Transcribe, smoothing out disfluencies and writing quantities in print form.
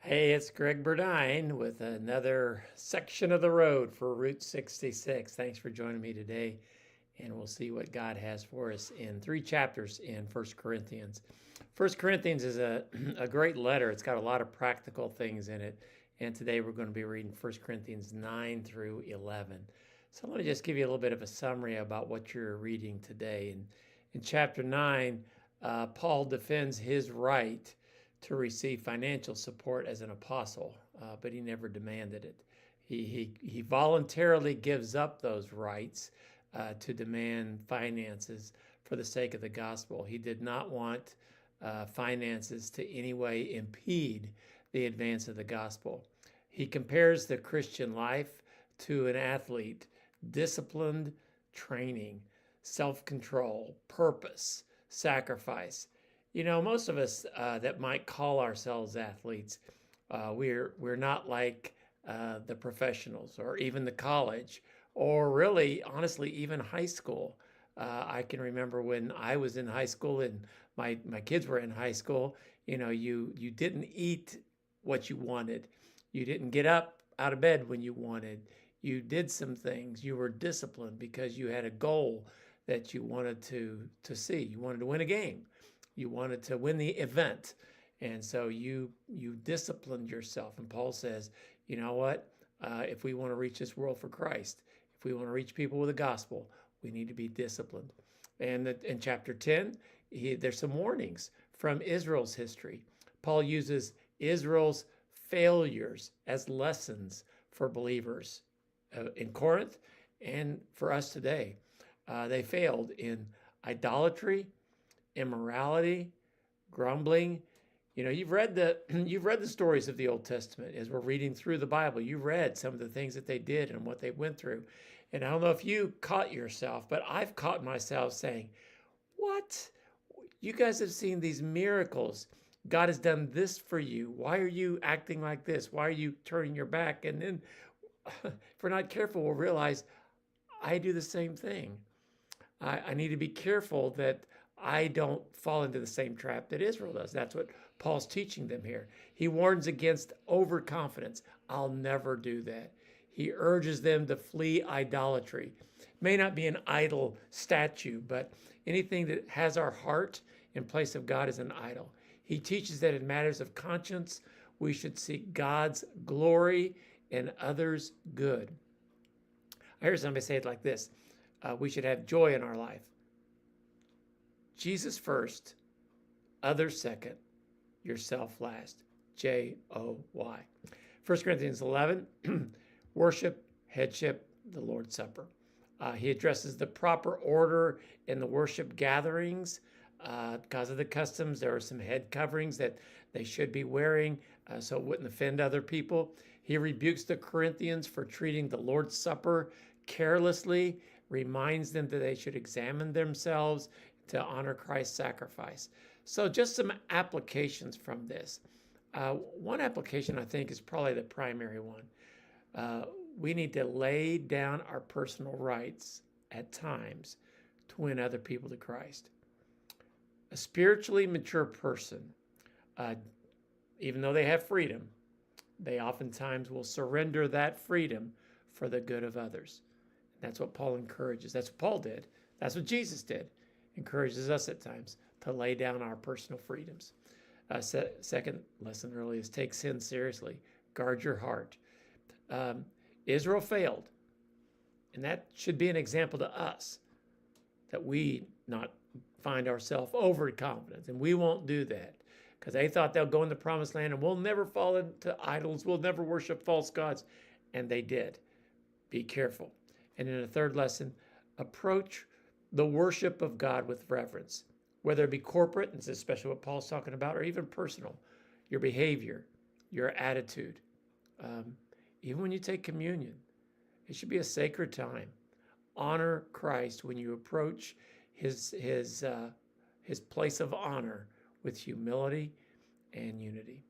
Hey, it's Greg Burdine with another section of the road for Route 66. Thanks for joining me today, and we'll see what God has for us in 3 chapters in First Corinthians. First Corinthians is a great letter. It's got a lot of practical things in it, and today we're going to be reading First Corinthians 9 through 11. So let me just give you a little bit of a summary about what you're reading today. In chapter 9, Paul defends his right to receive financial support as an apostle, but he never demanded it. He voluntarily gives up those rights to demand finances for the sake of the gospel. He did not want finances to any way impede the advance of the gospel. He compares the Christian life to an athlete: disciplined training, self-control, purpose, sacrifice. You know, most of us that might call ourselves athletes, we're not like the professionals or even the college, or really, honestly, even high school. I can remember when I was in high school and my kids were in high school. You know, you didn't eat what you wanted. You didn't get up out of bed when you wanted. You did some things. You were disciplined because you had a goal that you wanted to see. You wanted to win a game. You wanted to win the event. And so you disciplined yourself. And Paul says, you know what? If we want to reach this world for Christ, if we want to reach people with the gospel, we need to be disciplined. And in chapter 10, there's some warnings from Israel's history. Paul uses Israel's failures as lessons for believers in Corinth and for us today. They failed in idolatry, immorality, grumbling. You know, you've read the stories of the Old Testament as we're reading through the Bible. You read some of the things that they did and what they went through. And I don't know if you caught yourself, but I've caught myself saying, "What? You guys have seen these miracles. God has done this for you. Why are you acting like this? Why are you turning your back?" And then if we're not careful, we'll realize I do the same thing. I need to be careful that I don't fall into the same trap that Israel does. That's what Paul's teaching them here. He warns against overconfidence. I'll never do that. He urges them to flee idolatry. It may not be an idol statue, but anything that has our heart in place of God is an idol. He teaches that in matters of conscience, we should seek God's glory and others' good. I heard somebody say it like this: we should have joy in our life. Jesus first, others second, yourself last. Joy. 1 Corinthians 11, worship, headship, the Lord's Supper. He addresses the proper order in the worship gatherings. Because of the customs, there are some head coverings that they should be wearing so it wouldn't offend other people. He rebukes the Corinthians for treating the Lord's Supper carelessly, reminds them that they should examine themselves to honor Christ's sacrifice. So just some applications from this. One application I think is probably the primary one. We need to lay down our personal rights at times to win other people to Christ. A spiritually mature person, even though they have freedom, they oftentimes will surrender that freedom for the good of others. That's what Paul encourages. That's what Paul did. That's what Jesus did. Encourages us at times to lay down our personal freedoms. Second lesson really is take sin seriously. Guard your heart. Israel failed, and that should be an example to us that we not find ourselves overconfident, and we won't do that because they thought they'll go in the promised land and we'll never fall into idols, we'll never worship false gods, and they did. Be careful. And in a third lesson, approach the worship of God with reverence, whether it be corporate, and this is especially what Paul's talking about, or even personal, your behavior, your attitude. Even when you take communion, it should be a sacred time. Honor Christ when you approach his place of honor with humility and unity.